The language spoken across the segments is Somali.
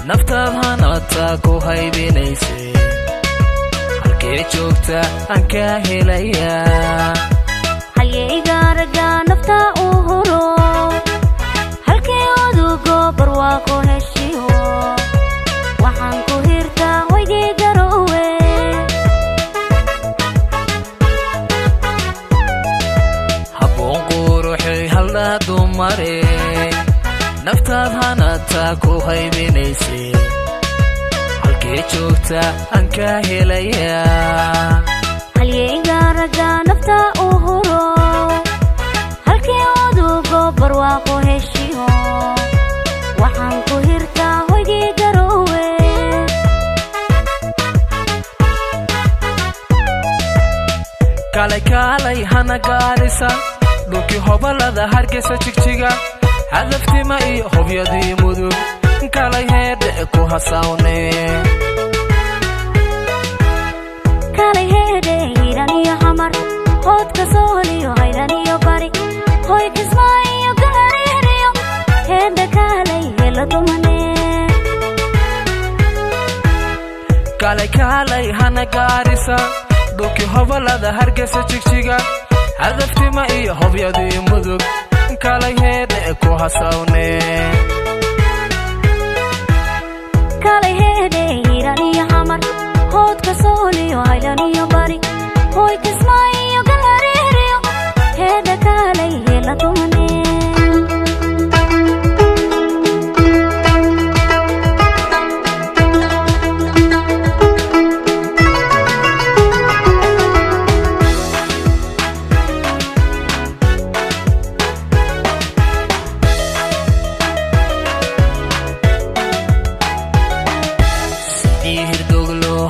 naftaad hanata ku haybinayse halkee joogta aan ka helayaa halyeyga raga nafta u huro halkee odugo barwaaqo heshiyo waxaan ku hirtaa waygii garowe habboon quruxay haldhaa dumare naftaad hanata ku haybinayse halkee joogta aan ka helayaa halyeyga raga nafta u huro halkee odugo barwaaqo heshiyo waxaan ku hirtaa waygii garowe kaalay kaalay hana gaarisa dhulkii hobalada hargeysa jigjiga hadaftima iyo hobyadii mudug kalay heedhe ku hasawne kalay heedhe hiiran iyo xamar hoodka sool iyo haylan iyo bari hoy kismaa iyo gaariiriyo heedha kaalay hela dumane kaalay kaalay hana gaarisa dhulkii hobalada hargeysa jigjiga hadaftima iyo hobyadii mudug kalay heedhe ku hasawne kalay heedhe hiiran iyo xamar hoodka sool iyo haylan iyo bari hoy kismaa iyo gaariiriyo heedha kaalay hela dumane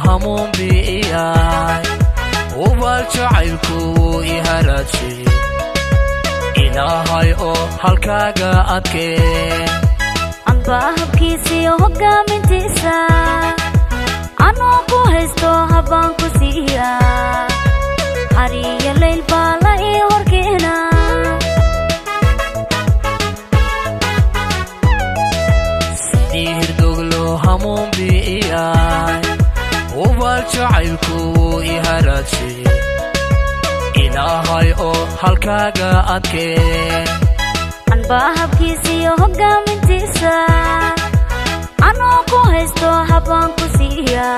hamuun bi'iyay ubal jacaylku iharaji ilaahay oo halkaaga adkee amba habkiisiyo hogaamintiisa anoo ku haysto habbaan ku siiya hariyo layl baa la ii horkeena sidii hirdoglo hamuun bi'iyay ubal jacaylku iharaji ilaahay oo halkaaga adkee anba habkiisiyo hogaamintiisa anoo ku haysto habbaan ku siiya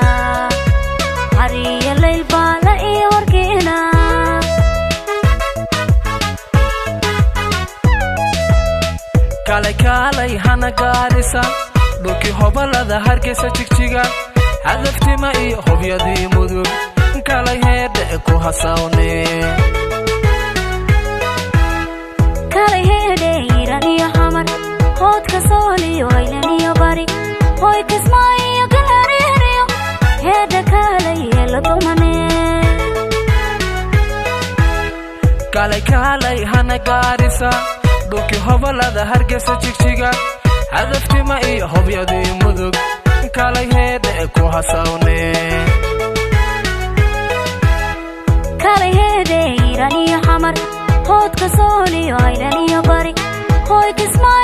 hariyo layl baa la ii horkeena kaalay kaalay hana gaarisa dhulkii hobalada hargeysa jigjiga hadaftima iyo hobyadii mudug kalay heedhe ku hasawne kalay heedhe hiiran iyo xamar hoodka sool iyo haylan iyo bari hoy kismaa iyo gaariiriyo heedha kaalay hela dumane kaalay kaalay hana gaarisa dhulkii hobalada hargeysa jigjiga hadaftima iyo hobyadii mudug kalay heedhe ku hasawne kalay heedhe hiiran iyo xamar hoodka sool iyo haylan iyo bari hoy kismaa